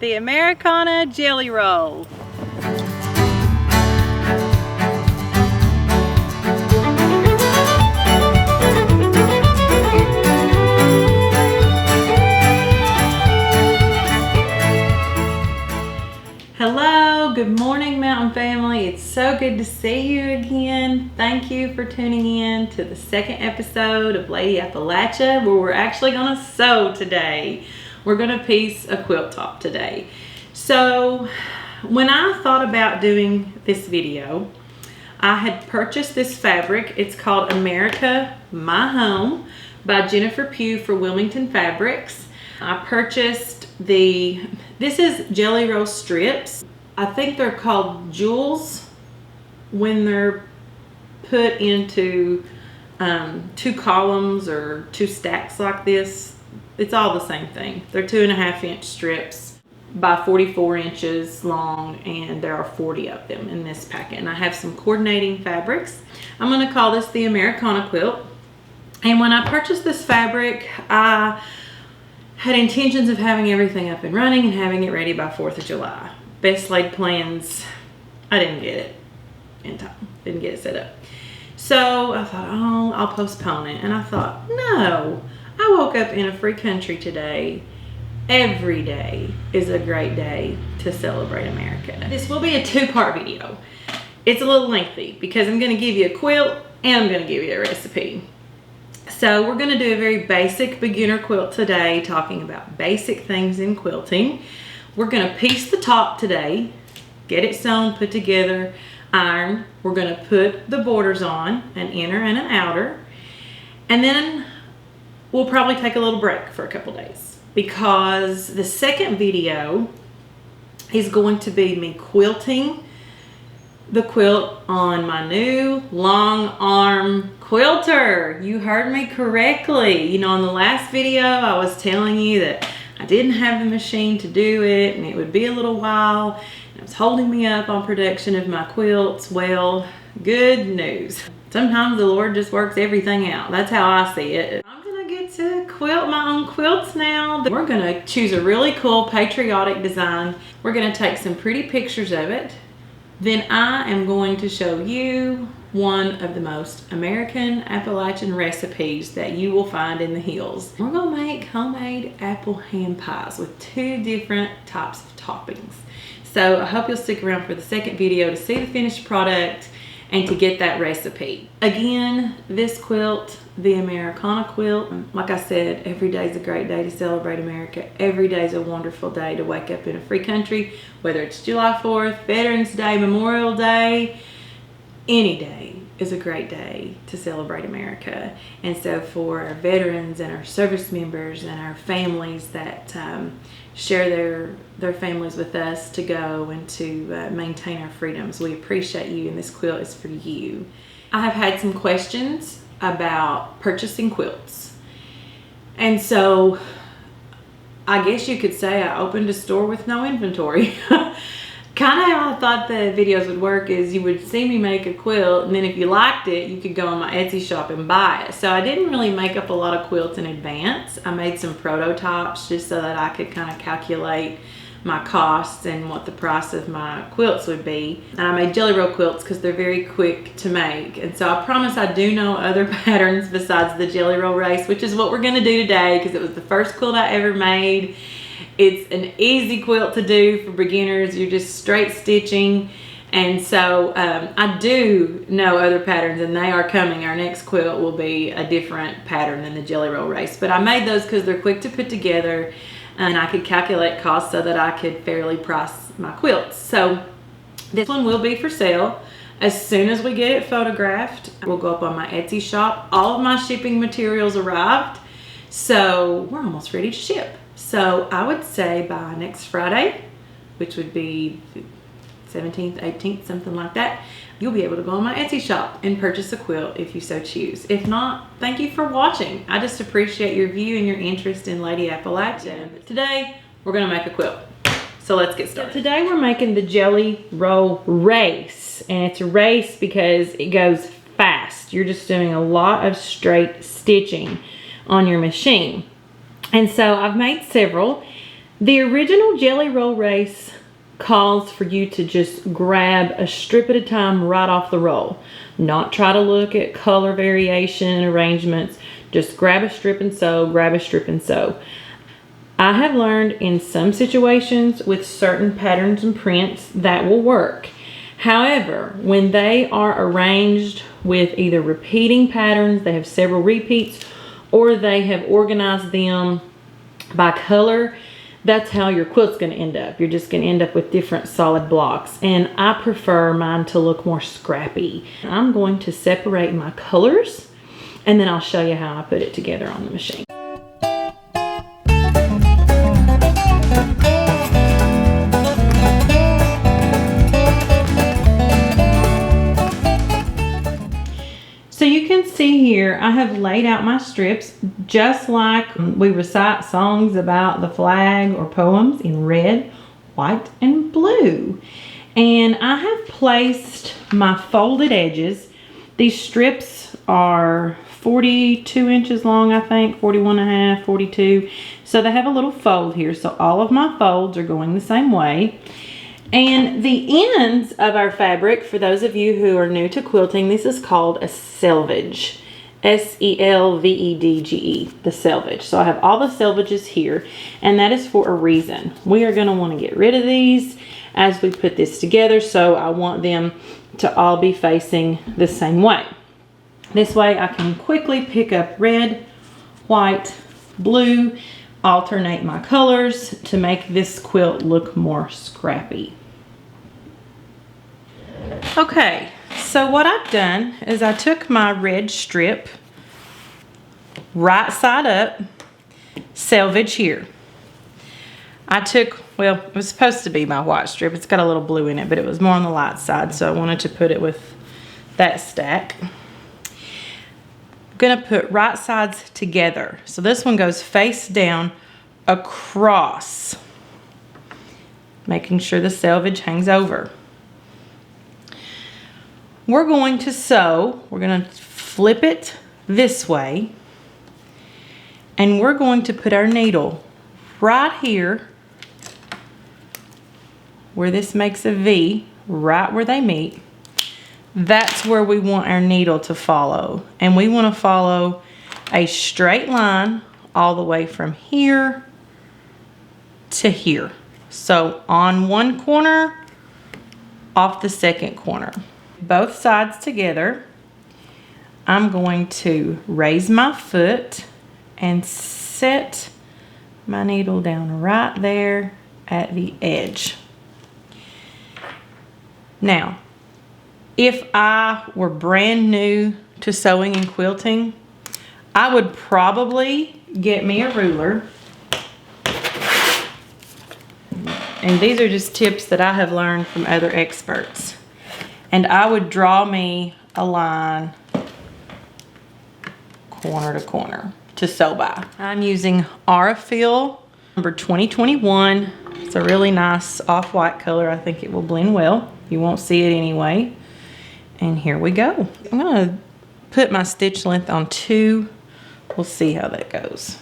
the Americana jelly roll. Hello, good morning Mountain family. It's so good to see you again. Thank you for tuning in to the second episode of Lady Appalachia, where we're actually gonna sew today. We're gonna piece a quilt top today. So when I thought about doing this video, I had purchased this fabric. It's called America My Home by Julie Pugh for Wilmington Fabrics. I purchased this is jelly roll strips. I think they're called jewels when they're put into 2 columns or 2 stacks like this. It's all the same thing. They're 2.5 inch strips by 44 inches long, and there are 40 of them in this packet. And I have some coordinating fabrics. I'm going to call this the Americana quilt. And when I purchased this fabric, I had intentions of having everything up and running and having it ready by 4th of July. Best laid plans, I didn't get it in time. Didn't get it set up. So I thought, oh, I'll postpone it. And I thought, no. I woke up in a free country today. Every day is a great day to celebrate America. This will be a 2-part video. It's a little lengthy because I'm going to give you a quilt and I'm going to give you a recipe. So we're going to do a very basic beginner quilt today, talking about basic things in quilting. We're going to piece the top today, get it sewn, put together, iron. We're going to put the borders on, an inner and an outer. And then we'll probably take a little break for a couple days, because the second video is going to be me quilting the quilt on my new long arm quilter. You heard me correctly. You know, in the last video I was telling you that I didn't have the machine to do it and it would be a little while, and it was holding me up on production of my quilts. Well, good news. Sometimes the Lord just works everything out. That's how I see it. I'm gonna get to quilt my own quilts now. We're gonna choose a really cool patriotic design. We're gonna take some pretty pictures of it. Then I am going to show you one of the most American Appalachian recipes that you will find in the hills. We're gonna make homemade apple ham pies with 2 different types of toppings. So I hope you'll stick around for the second video to see the finished product and to get that recipe. Again, this quilt, the Americana quilt, like I said, every day is a great day to celebrate America. Every day is a wonderful day to wake up in a free country, whether it's July 4th, Veterans Day, Memorial Day, any day is a great day to celebrate America. And so for our veterans and our service members and our families that share their families with us to go and to maintain our freedoms, we appreciate you, and this quilt is for you. I have had some questions about purchasing quilts, and so I guess you could say I opened a store with no inventory. Kind of how I thought the videos would work is you would see me make a quilt, and then if you liked it, you could go on my Etsy shop and buy it. So I didn't really make up a lot of quilts in advance. I made some prototypes just so that I could kind of calculate my costs and what the price of my quilts would be. And I made jelly roll quilts because they're very quick to make. And so I promise I do know other patterns besides the jelly roll race, which is what we're going to do today because it was the first quilt I ever made. It's an easy quilt to do for beginners. You're just straight stitching. And so I do know other patterns, and they are coming. Our next quilt will be a different pattern than the jelly roll race. But I made those because they're quick to put together, and I could calculate costs so that I could fairly price my quilts. So this one will be for sale. As soon as we get it photographed, we'll go up on my Etsy shop. All of my shipping materials arrived, so we're almost ready to ship. So I would say by next Friday, which would be 17th, 18th, something like that, you'll be able to go on my Etsy shop and purchase a quilt if you so choose. If not, thank you for watching. I just appreciate your view and your interest in Lady Appalachia. Today, we're gonna make a quilt. So let's get started. Today we're making the jelly roll race, and it's a race because it goes fast. You're just doing a lot of straight stitching on your machine. And so I've made several. The original Jelly Roll Race calls for you to just grab a strip at a time right off the roll. Not try to look at color variation and arrangements. Just grab a strip and sew, grab a strip and sew. I have learned in some situations with certain patterns and prints that will work. However, when they are arranged with either repeating patterns, they have several repeats, or they have organized them by color, that's how your quilt's going to end up. You're just going to end up with different solid blocks. And I prefer mine to look more scrappy. I'm going to separate my colors and then I'll show you how I put it together on the machine. So you can see here, I have laid out my strips just like we recite songs about the flag or poems in red, white, and blue. And I have placed my folded edges. These strips are 42 inches long, I think, 41 and a half, 42. So they have a little fold here. So all of my folds are going the same way. And the ends of our fabric, for those of you who are new to quilting, this is called a selvage. S-E-L-V-E-D-G-E, the selvage. So I have all the selvages here, and that is for a reason. We are going to want to get rid of these as we put this together, so I want them to all be facing the same way. This way I can quickly pick up red, white, blue, alternate my colors to make this quilt look more scrappy. Okay, so what I've done is I took my red strip, right side up, selvage here. I took, well, it was supposed to be my white strip. It's got a little blue in it, but it was more on the light side, so I wanted to put it with that stack. I'm gonna put right sides together. So this one goes face down across, making sure the selvage hangs over. We're going to sew, we're going to flip it this way, and we're going to put our needle right here where this makes a V, right where they meet. That's where we want our needle to follow, and we want to follow a straight line all the way from here to here. So on one corner, off the second corner. Both sides together. I'm going to raise my foot and set my needle down right there at the edge. Now, if I were brand new to sewing and quilting, I would probably get me a ruler. And these are just tips that I have learned from other experts. And I would draw me a line corner to corner to sew by. I'm using Aurifil number 2021. It's a really nice off-white color. I think it will blend well. You won't see it anyway. And here we go. I'm gonna put my stitch length on 2. We'll see how that goes.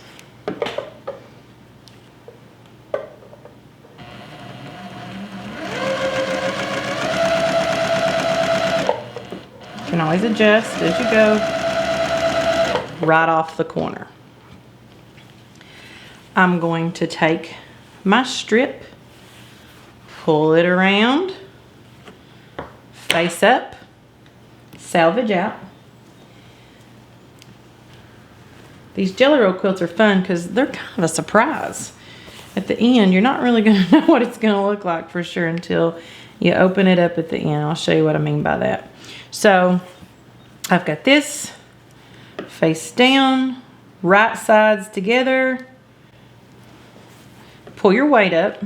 You can always adjust as you go, right off the corner. I'm going to take my strip, pull it around, face up, salvage out. These Jelly Roll quilts are fun because they're kind of a surprise. At the end, you're not really going to know what it's going to look like for sure until you open it up at the end. I'll show you what I mean by that. So I've got this face down, right sides together. Pull your weight up,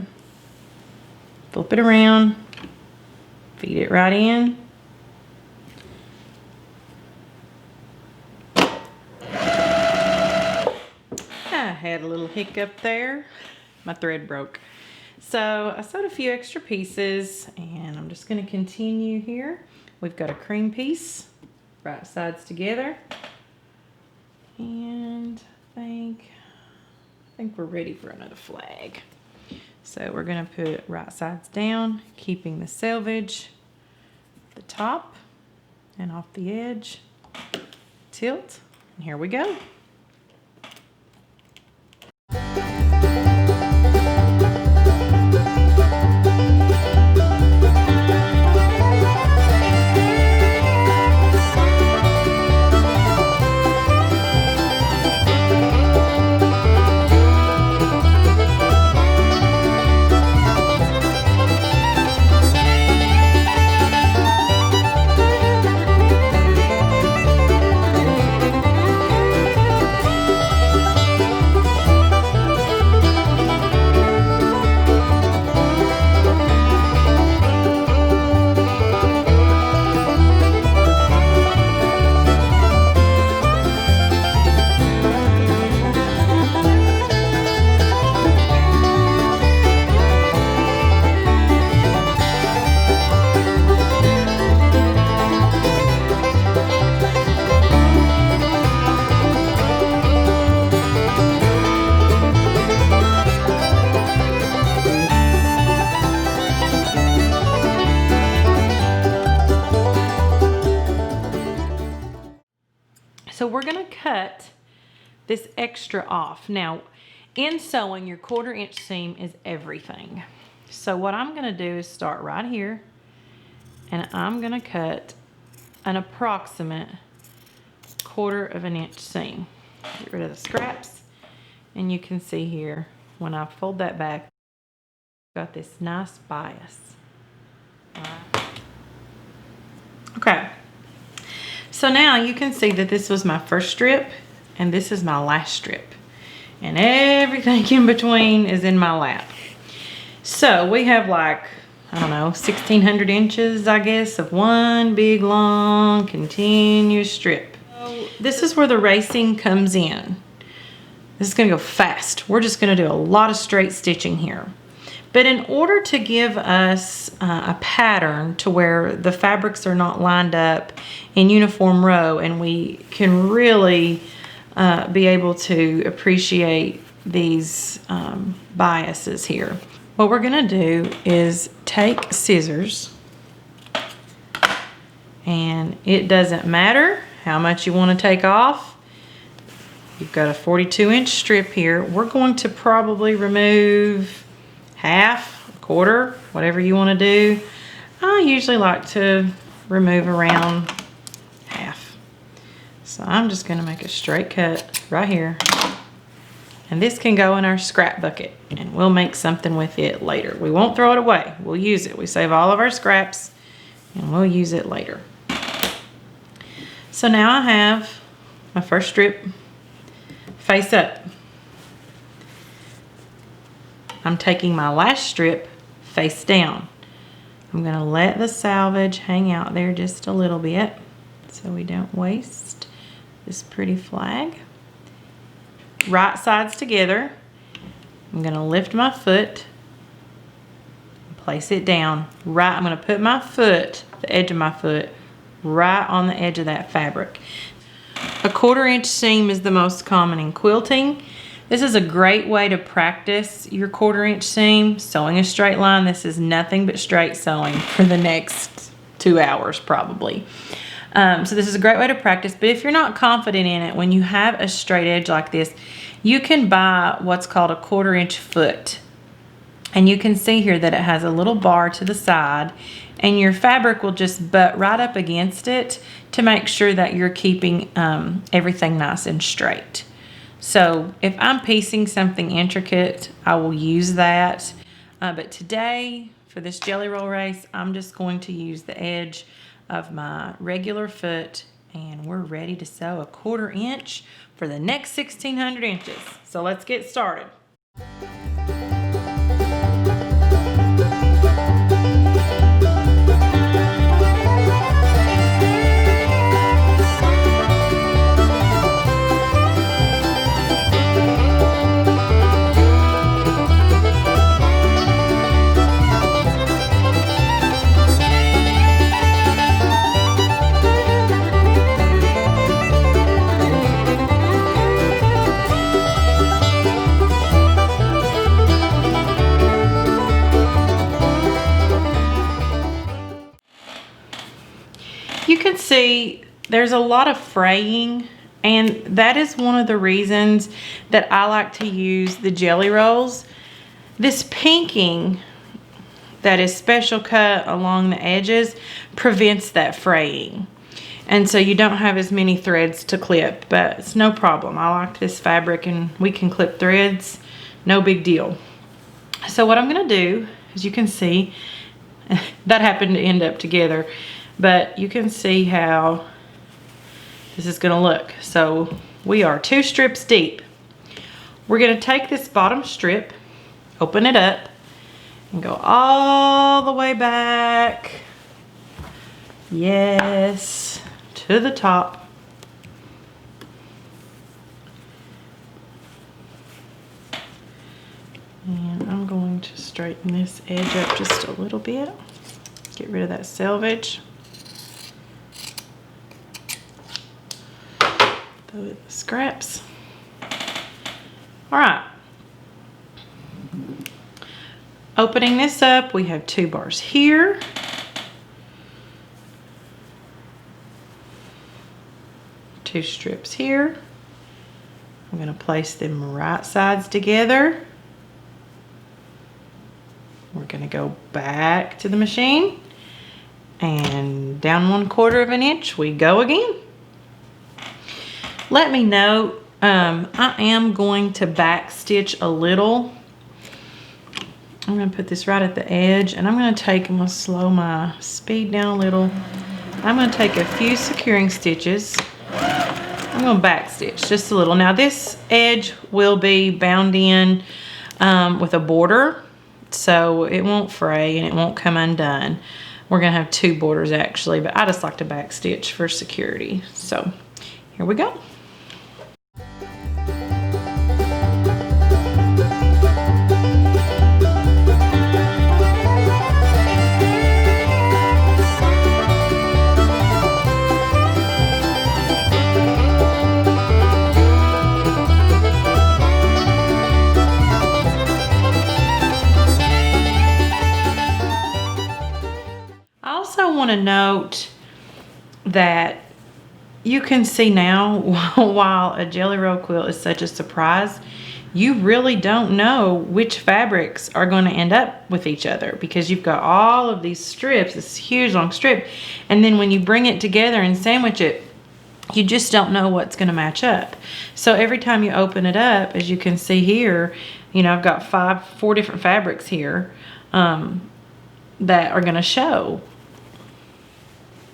flip it around, feed it right in. I had a little hiccup there. My thread broke. So I sewed a few extra pieces and I'm just going to continue here. We've got a cream piece, right sides together. And I think we're ready for another flag. So we're gonna put right sides down, keeping the selvage at the top and off the edge. Tilt, and here we go. So we're gonna cut this extra off. Now, in sewing, your 1/4 inch seam is everything. So what I'm gonna do is start right here, and I'm gonna cut an approximate 1/4 inch seam. Get rid of the scraps, and you can see here, when I fold that back, got this nice bias. All right. Okay. So now you can see that this was my first strip and this is my last strip. And everything in between is in my lap. So we have like, I don't know, 1,600 inches, I guess, of one big, long, continuous strip. So this is where the racing comes in. This is gonna go fast. We're just gonna do a lot of straight stitching here. But in order to give us a pattern to where the fabrics are not lined up in uniform row and we can really be able to appreciate these biases here, what we're gonna do is take scissors, and it doesn't matter how much you wanna take off. You've got a 42 inch strip here. We're going to probably remove half, a 1/4, whatever you want to do. I usually like to remove around half. So I'm just going to make a straight cut right here. And this can go in our scrap bucket and we'll make something with it later. We won't throw it away. We'll use it. We save all of our scraps and we'll use it later. So now I have my first strip face up. I'm taking my last strip face down. I'm gonna let the selvage hang out there just a little bit so we don't waste this pretty flag. Right sides together. I'm gonna lift my foot and place it down. Right, I'm gonna put my foot, the edge of my foot, right on the edge of that fabric. A 1/4 inch seam is the most common in quilting. This is a great way to practice your 1/4 inch seam, sewing a straight line. This is nothing but straight sewing for the next 2 hours probably. So this is a great way to practice, but if you're not confident in it, when you have a straight edge like this, you can buy what's called a 1/4 inch foot. And you can see here that it has a little bar to the side, and your fabric will just butt right up against it to make sure that you're keeping everything nice and straight. So if I'm piecing something intricate, I will use that. But today, for this jelly roll race, I'm just going to use the edge of my regular foot, and we're ready to sew a 1/4 inch for the next 1,600 inches. So let's get started. can see there's a lot of fraying, and that is one of the reasons that I like to use the jelly rolls. This pinking that is special cut along the edges prevents that fraying. And so you don't have as many threads to clip, but it's no problem. I like this fabric and we can clip threads, no big deal. So what I'm gonna do, as you can see, that happened to end up together, but you can see how this is gonna look. So we are 2 strips deep. We're gonna take this bottom strip, open it up, and go all the way back. Yes, to the top. And I'm going to straighten this edge up just a little bit. Get rid of that selvage. Throw it the scraps. All right. Opening this up, we have 2 bars here. Two strips here. I'm going to place them right sides together. We're going to go back to the machine and down 1/4 of an inch we go again. Let me know, I am going to back stitch a little. I'm going to put this right at the edge, and I'm going to slow my speed down a little. I'm going to take a few securing stitches. I'm going to back stitch just a little. Now this edge will be bound in with a border, so it won't fray and it won't come undone. We're going to have 2 borders actually, but I just like to back stitch for security. So here we go. Want to note that you can see now, while a jelly roll quilt is such a surprise, you really don't know which fabrics are going to end up with each other, because you've got all of these strips, this huge long strip, and then when you bring it together and sandwich it, you just don't know what's going to match up. So every time you open it up, as you can see here, you know, I've got 4 different fabrics here that are going to show.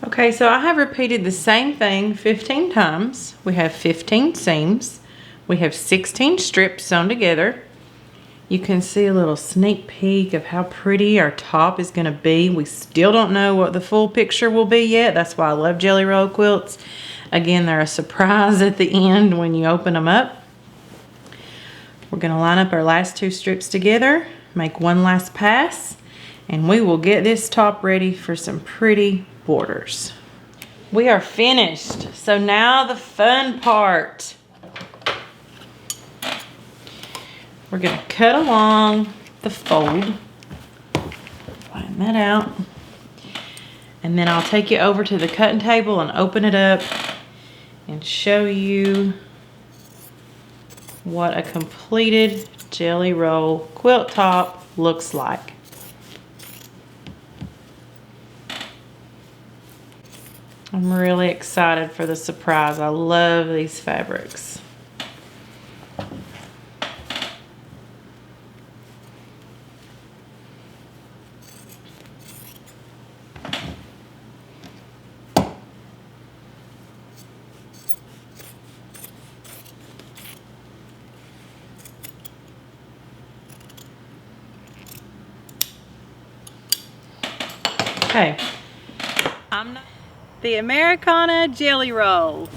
Okay, so I have repeated the same thing 15 times. We have 15 seams. We have 16 strips sewn together. You can see a little sneak peek of how pretty our top is going to be. We still don't know what the full picture will be yet. That's why I love jelly roll quilts. Again, they're a surprise at the end when you open them up. We're going to line up our last 2 strips together, make one last pass, and we will get this top ready for some pretty borders. We are finished. So now the fun part. We're going to cut along the fold. Flatten that out. And then I'll take you over to the cutting table and open it up and show you what a completed jelly roll quilt top looks like. I'm really excited for the surprise. I love these fabrics. Okay. The Americana jelly roll.